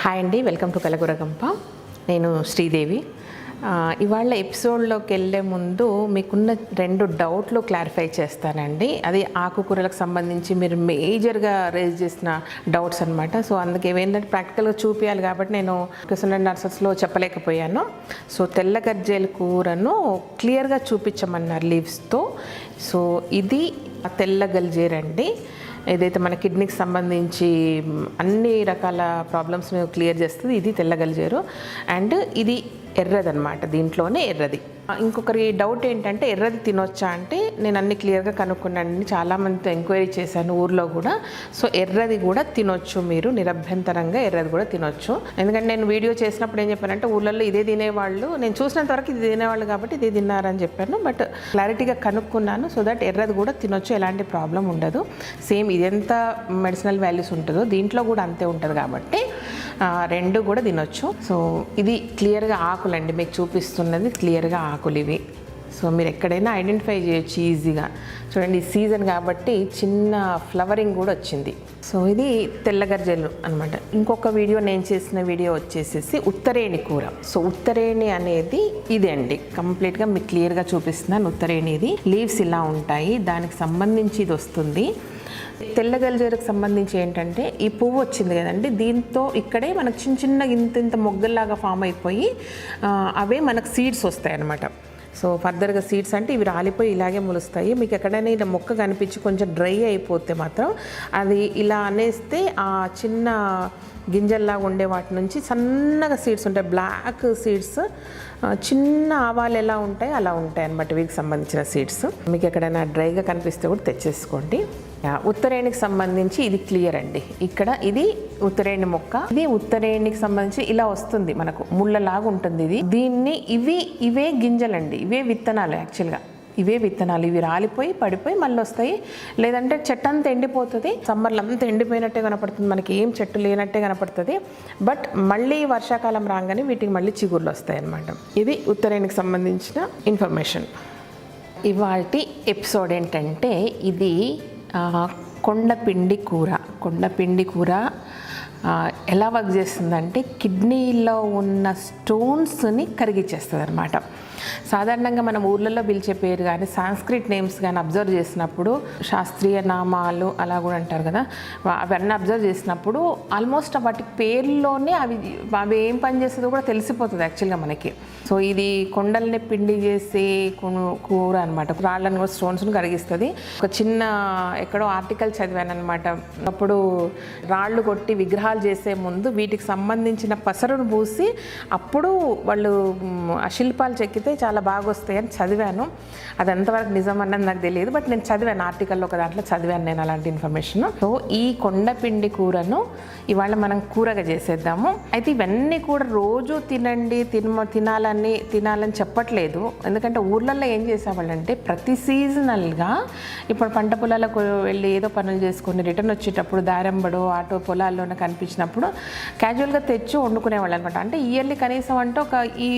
Hi అండి, welcome to కలగురగంప. నేను శ్రీదేవి. ఇవాళ ఎపిసోడ్లోకి వెళ్ళే ముందు మీకున్న 2 డౌట్లు క్లారిఫై చేస్తానండి. అది ఆకుకూరలకు సంబంధించి మీరు మేజర్గా రేజ్ చేసిన డౌట్స్ అనమాట. సో అందుకే ఏంటంటే ప్రాక్టికల్గా చూపించాలి కాబట్టి నేను క్వశ్చన్ నర్సెస్లో చెప్పలేకపోయాను. సో తెల్ల గర్జేల కూరను క్లియర్గా చూపించమన్నారు లీవ్స్తో. సో ఇది తెల్ల గల్జేరండి. ఏదైతే మన కిడ్నీకి సంబంధించి అన్ని రకాల ప్రాబ్లమ్స్ని క్లియర్ చేస్తుంది. ఇది తెల్ల గల్జేరు అండ్ ఇది ఎర్రది అనమాట. దీంట్లోనే ఎర్రది. ఇంకొకరి డౌట్ ఏంటంటే ఎర్రది తినొచ్చా అంటే నేను అన్ని క్లియర్గా కనుక్కున్నాను. చాలామందితో ఎంక్వైరీ చేశాను ఊర్లో కూడా. సో ఎర్రది కూడా తినొచ్చు, మీరు నిరభ్యంతరంగా ఎర్రది కూడా తినొచ్చు. ఎందుకంటే నేను వీడియో చేసినప్పుడు ఏం చెప్పానంటే ఊళ్ళల్లో ఇదే తినేవాళ్ళు, నేను చూసినంత వరకు ఇది తినేవాళ్ళు కాబట్టి ఇదే తిన్నారని చెప్పాను. బట్ క్లారిటీగా కనుక్కున్నాను. సో దట్ ఎర్రది కూడా తినొచ్చు, ఎలాంటి ప్రాబ్లం ఉండదు. సేమ్ ఇది ఎంత మెడిసినల్ వాల్యూస్ ఉంటుందో దీంట్లో కూడా అంతే ఉంటుంది కాబట్టి 2 కూడా తినొచ్చు. సో ఇది క్లియర్గా ఆకులండి, మీకు చూపిస్తున్నది క్లియర్గా ఆకులు ఇవి. సో మీరు ఎక్కడైనా ఐడెంటిఫై చేయొచ్చు ఈజీగా. చూడండి, ఈ సీజన్ కాబట్టి చిన్న ఫ్లవరింగ్ కూడా వచ్చింది. సో ఇది తెల్లగర్జలు అనమాట. ఇంకొక వీడియో నేను చేసిన వీడియో వచ్చేసేసి ఉత్తరేణి కూర. సో ఉత్తరేణి అనేది ఇదే అండి, కంప్లీట్గా మీకు క్లియర్గా చూపిస్తున్నాను. ఉత్తరేణిది లీవ్స్ ఇలా ఉంటాయి, దానికి సంబంధించి ఇది వస్తుంది. తెల్ల గల్జేరుకు సంబంధించి ఏంటంటే ఈ పువ్వు వచ్చింది కదండి, దీంతో ఇక్కడే మనకు చిన్న చిన్న ఇంత మొగ్గల్లాగా ఫామ్ అయిపోయి అవే మనకు సీడ్స్ వస్తాయి అన్నమాట. సో ఫర్దర్గా సీడ్స్ అంటే ఇవి రాలిపోయి ఇలాగే మొలుస్తాయి. మీకు ఎక్కడైనా ఇలా మొక్క కనిపించి కొంచెం డ్రై అయిపోతే మాత్రం అది ఇలా అనేస్తే ఆ చిన్న గింజల్లాగా ఉండే వాటి నుంచి సన్నగా సీడ్స్ ఉంటాయి, బ్లాక్ సీడ్స్, చిన్న ఆవాలు ఎలా ఉంటాయి అలా ఉంటాయి అన్నమాట వీటికి సంబంధించిన సీడ్స్. మీకు ఎక్కడైనా డ్రైగా కనిపిస్తే కూడా తెచ్చేసుకోండి. ఉత్తరేణికి సంబంధించి ఇది క్లియర్ అండి. ఇక్కడ ఇది ఉత్తరేణి మొక్క. ఇది ఉత్తరేణికి సంబంధించి ఇలా వస్తుంది, మనకు ముళ్ళలాగా ఉంటుంది ఇది. దీన్ని ఇవే గింజలండి, ఇవే విత్తనాలు. యాక్చువల్గా ఇవే విత్తనాలు. ఇవి రాలిపోయి పడిపోయి మళ్ళీ వస్తాయి. లేదంటే చెట్టు అంతా ఎండిపోతుంది, సమ్మర్లో అంతా ఎండిపోయినట్టే కనపడుతుంది, మనకి ఏం చెట్టు లేనట్టే కనపడుతుంది. బట్ మళ్ళీ వర్షాకాలం రాగానే వీటికి మళ్ళీ చిగుర్లు వస్తాయి అన్నమాట. ఇది ఉత్తరేణికి సంబంధించిన ఇన్ఫర్మేషన్. ఇవాల్టి ఎపిసోడ్ ఏంటంటే ఇది కొండపిండి కూర. కొండపిండి కూర ఎలా వర్క్ చేస్తుందంటే కిడ్నీలో ఉన్న స్టోన్స్ని కరిగిచ్చేస్తుంది అనమాట. సాధారణంగా మనం ఊర్లలో పిలిచే పేరు కానీ సాంస్క్రిట్ నేమ్స్ కానీ అబ్జర్వ్ చేసినప్పుడు, శాస్త్రీయ నామాలు అలా కూడా అంటారు కదా, అవన్నీ అబ్జర్వ్ చేసినప్పుడు ఆల్మోస్ట్ వాటి పేర్లోనే అవి ఏం పని చేస్తుందో కూడా తెలిసిపోతుంది యాక్చువల్గా మనకి. సో ఇది కొండల్ని పిండి చేసే కూర అనమాట. రాళ్ళను కూడా స్టోన్స్ని కరిగిస్తుంది. ఒక చిన్న ఎక్కడో ఆర్టికల్ చదివాను అనమాట. అప్పుడు రాళ్ళు కొట్టి విగ్రహాలు చేసే ముందు వీటికి సంబంధించిన పసరును పూసి అప్పుడు వాళ్ళు ఆ శిల్పాలు చెక్కితే చాలా బాగా వస్తాయని చదివాను. అది ఎంతవరకు నిజం అన్నది నాకు తెలియదు, బట్ నేను చదివాను ఆర్టికల్లో, ఒక దాంట్లో చదివాను నేను అలాంటి ఇన్ఫర్మేషన్. సో ఈ కొండపిండి కూరను ఇవాళ మనం కూరగా చేసేద్దాము. అయితే ఇవన్నీ కూడా రోజు తినాలని చెప్పట్లేదు. ఎందుకంటే ఊర్లలో ఏం చేసేవాళ్ళంటే ప్రతి సీజనల్గా ఇప్పుడు పంట పొలాలకు వెళ్ళి ఏదో పనులు చేసుకొని రిటర్న్ వచ్చేటప్పుడు దారంబడో ఆటో పొలాల్లోనే కనిపించినప్పుడు క్యాజువల్గా తెచ్చి వండుకునేవాళ్ళు అనమాట. అంటే ఇయర్లీ కనీసం అంటే ఒక ఈ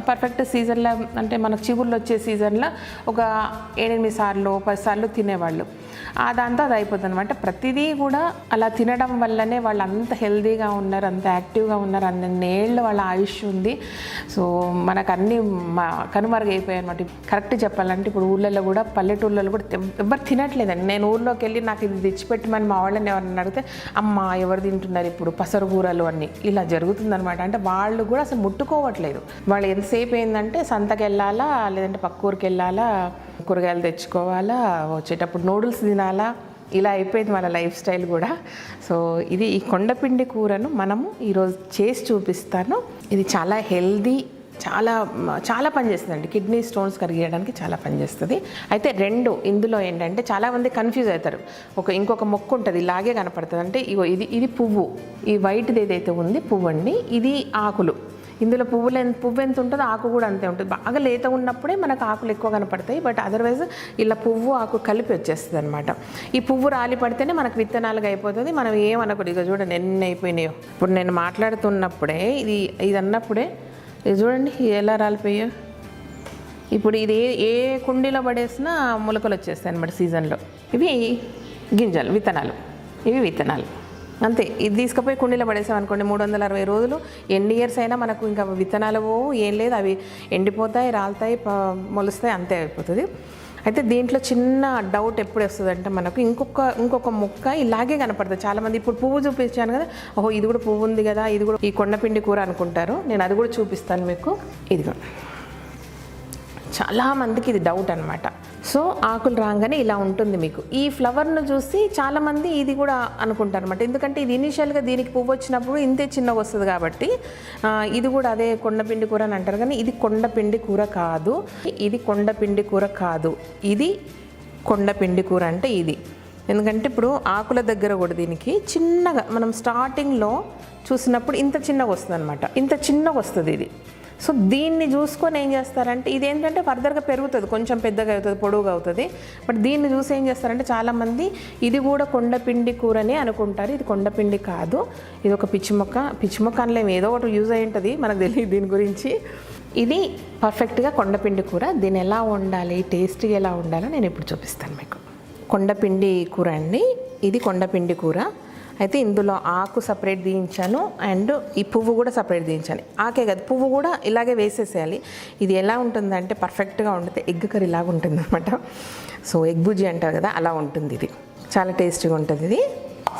పర్ఫెక్ట్ సీజన్లో అంటే మనకు చిగుర్లు వచ్చే సీజన్లో ఒక 7-8 సార్లు 10 సార్లు తినేవాళ్ళు. దాంతో అది అయిపోతుంది అనమాట. ప్రతిదీ కూడా అలా తినడం వల్లనే వాళ్ళు అంత హెల్తీగా ఉన్నారు, అంత యాక్టివ్గా ఉన్నారు, అన్నేళ్ళు వాళ్ళ ఆయుష్ ఉంది. సో మనకు అన్నీ కనుమరుగైపోయాయి అనమాట. కరెక్ట్ చెప్పాలంటే ఇప్పుడు ఊళ్ళల్లో కూడా, పల్లెటూళ్ళలో కూడా ఎవరు తినట్లేదండి. నేను ఊళ్ళోకి వెళ్ళి నాకు ఇది తెచ్చిపెట్టమని మా వాళ్ళని ఎవరన్నా అడిగితే అమ్మ ఎవరు తింటున్నారు ఇప్పుడు పసరు కూరలు అన్నీ ఇలా జరుగుతుందనమాట. అంటే వాళ్ళు కూడా అసలు ముట్టుకోవట్లేదు. వాళ్ళు ఎంతసేపు ఏంటంటే సంతకి వెళ్ళాలా, లేదంటే పక్క ఊరికి వెళ్ళాలా, కూరగాయలు తెచ్చుకోవాలా, వచ్చేటప్పుడు నూడిల్స్ తినాలా, ఇలా అయిపోయింది మన లైఫ్ స్టైల్ కూడా. సో ఇది ఈ కొండపిండి కూరను మనము ఈరోజు చేసి చూపిస్తాను. ఇది చాలా హెల్దీ, చాలా చాలా పనిచేస్తుందండి. కిడ్నీ స్టోన్స్ కరిగేయడానికి చాలా పనిచేస్తుంది. అయితే 2 ఇందులో ఏంటంటే చాలామంది కన్ఫ్యూజ్ అవుతారు. ఇంకొక మొక్క ఉంటుంది ఇలాగే కనపడుతుంది. అంటే ఇది పువ్వు, ఈ వైట్ది ఏదైతే ఉంది పువ్వు అండి, ఇది ఆకులు. ఇందులో పువ్వు ఎంత ఉంటుందో ఆకు కూడా అంతే ఉంటుంది. బాగా లేత ఉన్నప్పుడే మనకు ఆకులు ఎక్కువ కనపడతాయి, బట్ అదర్వైజ్ ఇలా పువ్వు ఆకు కలిపి వచ్చేస్తుంది అనమాట. ఈ పువ్వు రాలి పడితేనే మనకు విత్తనాలుగా అయిపోతుంది. మనం ఏమనకూడదు. ఇక చూడండి ఎన్ని అయిపోయినాయో. ఇప్పుడు నేను మాట్లాడుతున్నప్పుడే ఇది అన్నప్పుడే ఇది చూడండి ఎలా రాలిపోయా. ఇప్పుడు ఇది ఏ కుండీలో పడేసినా మొలకలు వచ్చేస్తాయి అన్నమాట సీజన్లో. ఇవి గింజలు, విత్తనాలు. ఇవి విత్తనాలు. అంతే. ఇది తీసుకుపోయి కుండీలో పడేసాం అనుకోండి 360 రోజులు, ఎన్ని ఇయర్స్ అయినా మనకు ఇంకా విత్తనాలు ఏం లేదు, అవి ఎండిపోతాయి, రాలుతాయి, మొలుస్తాయి, అంతే అయిపోతుంది. అయితే దీంట్లో చిన్న డౌట్ ఎప్పుడు వస్తుంది అంటే మనకు ఇంకొక మొక్క ఇలాగే కనపడుతుంది. చాలామంది ఇప్పుడు పువ్వు చూపించాను కదా, ఓహో ఇది కూడా పువ్వు ఉంది కదా, ఇది కూడా ఈ కొండపిండి కూర అనుకుంటారు. నేను అది కూడా చూపిస్తాను మీకు. ఇదిగో చాలామందికి ఇది డౌట్ అనమాట. సో ఆకులు రాగానే ఇలా ఉంటుంది మీకు. ఈ ఫ్లవర్ను చూసి చాలామంది ఇది కూడా అనుకుంటారు అనమాట. ఎందుకంటే ఇది ఇనీషియల్గా దీనికి పువ్వు వచ్చినప్పుడు ఇంతే చిన్నగా వస్తుంది కాబట్టి ఇది కూడా అదే కొండపిండి కూర అని అంటారు. కానీ ఇది కొండపిండి కూర కాదు, ఇది కొండపిండి కూర కాదు, ఇది కొండపిండి కూర అంటే ఇది. ఎందుకంటే ఇప్పుడు ఆకుల దగ్గర కూడా దీనికి చిన్నగా మనం స్టార్టింగ్లో చూసినప్పుడు ఇంత చిన్నగా వస్తుంది అనమాట, ఇంత చిన్నగా వస్తుంది ఇది. సో దీన్ని చూసుకొని ఏం చేస్తారంటే ఇది ఏంటంటే ఫర్దర్గా పెరుగుతుంది, కొంచెం పెద్దగా అవుతుంది, పొడవుగా అవుతుంది. బట్ దీన్ని చూసి ఏం చేస్తారంటే చాలామంది ఇది కూడా కొండపిండి కూరనే అనుకుంటారు. ఇది కొండపిండి కాదు, ఇది ఒక పిచ్చి మొక్క అనలేము, ఏదో ఒకటి యూజ్ అయి ఉంటుంది, మనకు తెలియదు దీని గురించి. ఇది పర్ఫెక్ట్గా కొండపిండి కూర. దీన్ని ఎలా వండాలి, టేస్ట్గా ఎలా వండాలో నేను ఇప్పుడు చూపిస్తాను మీకు. కొండపిండి కూర అండి, ఇది కొండపిండి కూర. అయితే ఇందులో ఆకు సపరేట్ తీయించాను అండ్ ఈ పువ్వు కూడా సపరేట్ తీయించాలి. ఆకే కదా, పువ్వు కూడా ఇలాగే వేసేసేయాలి. ఇది ఎలా ఉంటుందంటే పర్ఫెక్ట్గా ఉంటుంది, ఎగ్ కర్రీ లాగా ఉంటుంది అనమాట. సో ఎగ్ బుజ్జి అంటారు కదా, అలా ఉంటుంది. ఇది చాలా టేస్టీగా ఉంటుంది ఇది.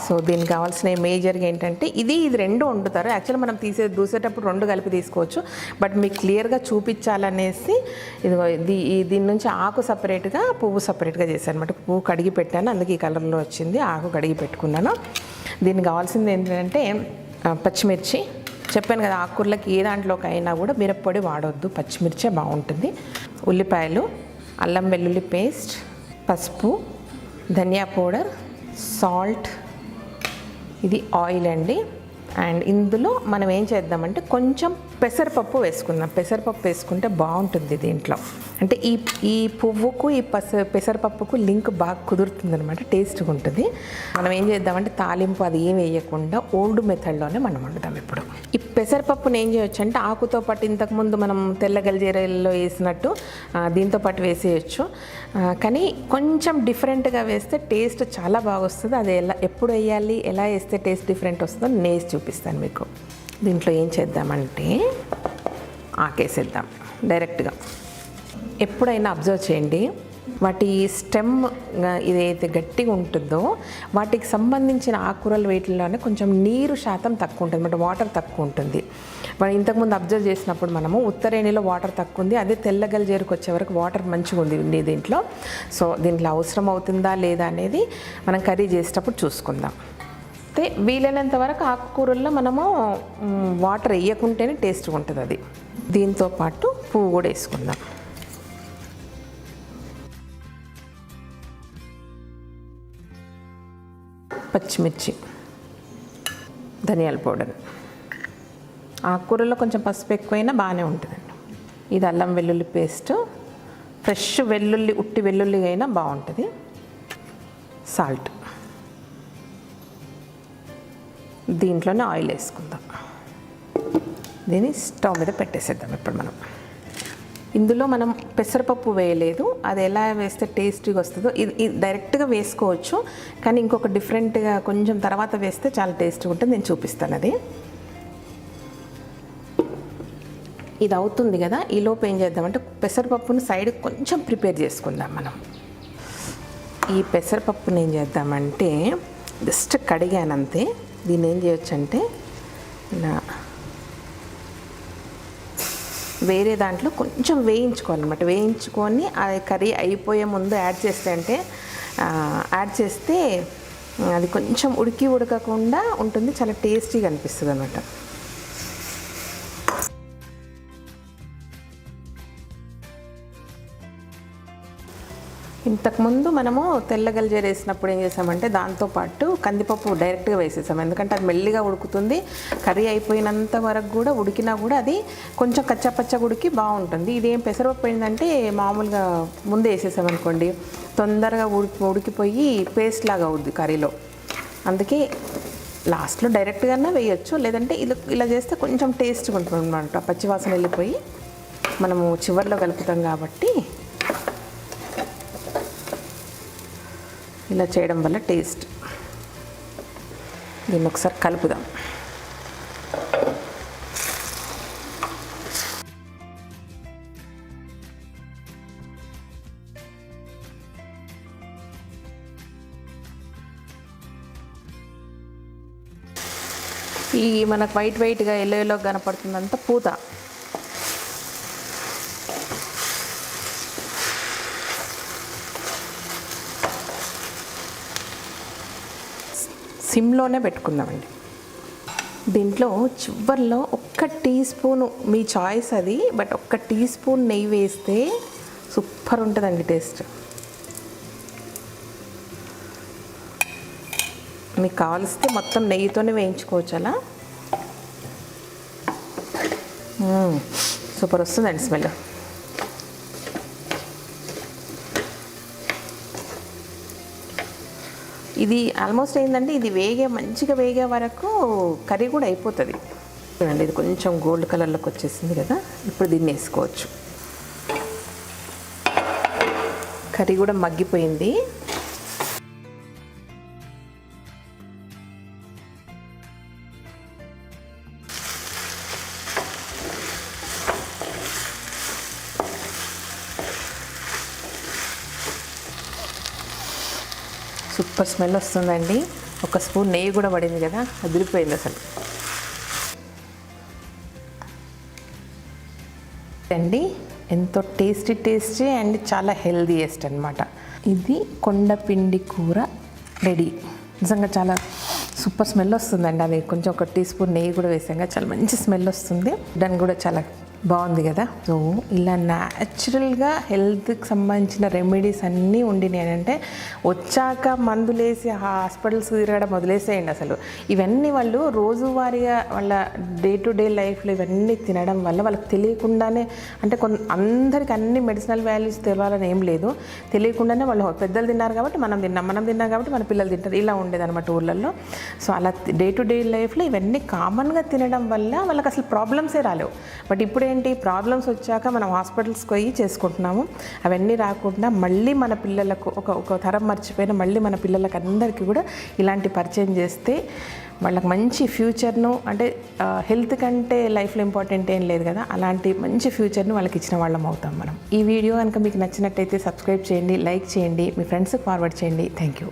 సో దీనికి కావాల్సిన మేజర్గా ఏంటంటే ఇది రెండు వండుతారు. యాక్చువల్లీ మనం దూసేటప్పుడు రెండు కలిపి తీసుకోవచ్చు, బట్ మీకు క్లియర్గా చూపించాలనేసి దీని నుంచి ఆకు సపరేట్గా పువ్వు సపరేట్గా చేశాను అనమాట. పువ్వు కడిగి పెట్టాను, అందుకే ఈ కలర్లో వచ్చింది. ఆకు కడిగి పెట్టుకున్నాను. దీనికి కావాల్సింది ఏంటంటే పచ్చిమిర్చి. చెప్పాను కదా, ఆకుకూరలకి ఏ దాంట్లోకైనా కూడా మిరప్పొడి వాడొద్దు, పచ్చిమిర్చే బాగుంటుంది. ఉల్లిపాయలు, అల్లం వెల్లుల్లి పేస్ట్, పసుపు, ధనియా పౌడర్, సాల్ట్, ఇది ఆయిల్ అండి. అండ్ ఇందులో మనం ఏం చేద్దామంటే కొంచెం పెసరపప్పు వేసుకుందాం. పెసరపప్పు వేసుకుంటే బాగుంటుంది దీంట్లో. అంటే ఈ పువ్వుకు ఈ పెసరపప్పుకు లింక్ బాగా కుదురుతుంది అనమాట, టేస్ట్గా ఉంటుంది. మనం ఏం చేద్దామంటే తాలింపు అది ఏం వేయకుండా ఓల్డ్ మెథడ్లోనే మనం వండుదాం. ఇప్పుడు ఈ పెసరపప్పును ఏం చేయొచ్చు అంటే ఆకుతో పాటు ఇంతకుముందు మనం తెల్ల గల్జీరలో వేసినట్టు దీంతో పాటు వేసేయచ్చు. కానీ కొంచెం డిఫరెంట్గా వేస్తే టేస్ట్ చాలా బాగా వస్తుంది. అది ఎప్పుడు వేయాలి, ఎలా వేస్తే టేస్ట్ డిఫరెంట్ వస్తుందో నేను చూపిస్తాను మీకు. దీంట్లో ఏం చేద్దామంటే ఆకేసేద్దాం డైరెక్ట్గా. ఎప్పుడైనా అబ్జర్వ్ చేయండి, వాటి స్టెమ్ ఇదైతే గట్టిగా ఉంటుందో వాటికి సంబంధించిన ఆకుకూరలు వీటిల్లోనే కొంచెం నీరు శాతం తక్కువ ఉంటుంది అన్నమాట, వాటర్ తక్కువ ఉంటుంది. మనం ఇంతకుముందు అబ్జర్వ్ చేసినప్పుడు మనము ఉత్తరేణిలో వాటర్ తక్కువ ఉంది, అదే తెల్లగల్జేరుకు వచ్చే వరకు వాటర్ మంచిగా ఉంది దీంట్లో. సో దీంట్లో అవసరం అవుతుందా లేదా అనేది మనం కర్రీ చేసేటప్పుడు చూసుకుందాం. అయితే వీలైనంత వరకు ఆకుకూరల్లో మనము వాటర్ వేయకుంటేనే టేస్ట్గా ఉంటుంది అది. దీంతో పాటు పువ్వు కూడా వేసుకుందాం. పచ్చిమిర్చి, ధనియాల పౌడర్. ఆకుకూరలో కొంచెం పసుపు ఎక్కువైనా బాగానే ఉంటుందండి. ఇది అల్లం వెల్లుల్లి పేస్ట్, ఫ్రెష్ వెల్లుల్లి, ఉట్టి వెల్లుల్లి అయినా బాగుంటుంది. సాల్ట్. దీంట్లోనే ఆయిల్ వేసుకుందాం. దీన్ని స్టవ్ మీద పెట్టేసేద్దాం. ఇప్పుడు మనం ఇందులో మనం పెసరపప్పు వేయలేదు, అది ఎలా వేస్తే టేస్టీగా వస్తుందో ఇది డైరెక్ట్గా వేసుకోవచ్చు, కానీ ఇంకొక డిఫరెంట్గా కొంచెం తర్వాత వేస్తే చాలా టేస్టీగా ఉంటుంది. నేను చూపిస్తాను అది. ఇది అవుతుంది కదా, ఈ లోపు ఏం చేద్దామంటే పెసరపప్పును సైడ్ కొంచెం ప్రిపేర్ చేసుకుందాం మనం. ఈ పెసరపప్పుని ఏం చేద్దామంటే జస్ట్ కడిగానంతే. దీన్ని ఏం చేయొచ్చు అంటే ఇలా వేరే దాంట్లో కొంచెం వేయించుకోవాలన్నమాట. వేయించుకొని ఆ కర్రీ అయిపోయే ముందు యాడ్ చేస్తే అది కొంచెం ఉడకకుండా ఉంటుంది, చాలా టేస్టీగా అనిపిస్తుంది అన్నమాట. ఇంతకుముందు మనము తెల్లగల్జేరు వేసినప్పుడు ఏం చేసామంటే దాంతోపాటు కందిపప్పు డైరెక్ట్గా వేసేసాం, ఎందుకంటే అది మెల్లిగా ఉడుకుతుంది. కర్రీ అయిపోయినంత వరకు కూడా ఉడికినా కూడా అది కొంచెం కచ్చాపచ్చగా ఉడికి బాగుంటుంది. ఇదేం పెసరపప్పు ఏంటంటే మామూలుగా ముందే వేసేసామనుకోండి తొందరగా ఉడికిపోయి పేస్ట్ లాగా అవుద్ది కర్రీలో. అందుకే లాస్ట్లో డైరెక్ట్గానే వేయచ్చు, లేదంటే ఇలా చేస్తే కొంచెం టేస్ట్గా ఉంటుంది అన్నమాట. పచ్చివాసన వెళ్ళిపోయి మనము చివర్లో కలుపుతాం కాబట్టి ఇలా చేయడం వల్ల టేస్ట్. దీన్ని ఒకసారి కలుపుదాం. ఈ మనకు వైట్గా ఎల్లో కనపడుతుందంతా పూత. సిమ్లోనే పెట్టుకుందామండి. దీంట్లో చివర్లో ఒక్క టీ స్పూను, మీ చాయిస్ అది, బట్ ఒక్క టీ స్పూన్ నెయ్యి వేస్తే సూపర్ ఉంటుందండి టేస్ట్. మీకు కావలిస్తే మొత్తం నెయ్యితోనే వేయించుకోవచ్చు అలా. సూపర్ వస్తుందండి స్మెల్. ఇది ఆల్మోస్ట్ అయిందండి. ఇది మంచిగా వేగే వరకు కర్రీ కూడా అయిపోతుంది. చూడండి, ఇది కొంచెం గోల్డ్ కలర్లోకి వచ్చేసింది కదా. ఇప్పుడు దీన్ని వేసుకోవచ్చు. కర్రీ కూడా మగ్గిపోయింది. సూపర్ స్మెల్ వస్తుందండి. ఒక స్పూన్ నెయ్యి కూడా పడింది కదా, అదిరిపోయింది అసలు అండి. ఎంతో టేస్టీ అండ్ చాలా హెల్దీయెస్ట్ అనమాట. ఇది కొండపిండి కూర రెడీ. నిజంగా చాలా సూపర్ స్మెల్ వస్తుందండి. అది కొంచెం ఒక టీ స్పూన్ నెయ్యి కూడా వేసాక చాలా మంచి స్మెల్ వస్తుంది. దాన్ని కూడా చాలా బాగుంది కదా. సో ఇలా న్యాచురల్గా హెల్త్కి సంబంధించిన రెమెడీస్ అన్నీ ఉండినాయి అంటే వచ్చాక మందులేసి హాస్పిటల్స్ తిరగడం వదిలేసేయండి అసలు. ఇవన్నీ వాళ్ళు రోజువారీగా వాళ్ళ డే టు డే లైఫ్లో ఇవన్నీ తినడం వల్ల వాళ్ళకి తెలియకుండానే, అంటే అందరికి అన్ని మెడిసినల్ వాల్యూస్ తెలవాలని ఏం లేదు, తెలియకుండానే వాళ్ళు పెద్దలు తిన్నారు కాబట్టి మనం తిన్నాం కాబట్టి మన పిల్లలు తింటారు, ఇలా ఉండేదన్నమాట ఊళ్ళల్లో. సో అలా డే టు డే లైఫ్లో ఇవన్నీ కామన్గా తినడం వల్ల వాళ్ళకి అసలు ప్రాబ్లమ్సే రాలేవు. బట్ ఇప్పుడు ఏంటి, ప్రాబ్లమ్స్ వచ్చాక మనం హాస్పిటల్స్కి పోయి చేసుకుంటున్నాము. అవన్నీ రాకుండా మళ్ళీ మన పిల్లలకు ఒక తరం మర్చిపోయిన మళ్ళీ మన పిల్లలకు అందరికీ కూడా ఇలాంటి పరిచయం చేస్తే వాళ్ళకి మంచి ఫ్యూచర్ను, అంటే హెల్త్ కంటే లైఫ్లో ఇంపార్టెంట్ ఏం లేదు కదా, అలాంటి మంచి ఫ్యూచర్ను వాళ్ళకి ఇచ్చిన వాళ్ళం అవుతాం మనం. ఈ వీడియో కనుక మీకు నచ్చినట్టయితే సబ్స్క్రైబ్ చేయండి, లైక్ చేయండి, మీ ఫ్రెండ్స్కి ఫార్వర్డ్ చేయండి. Thank you.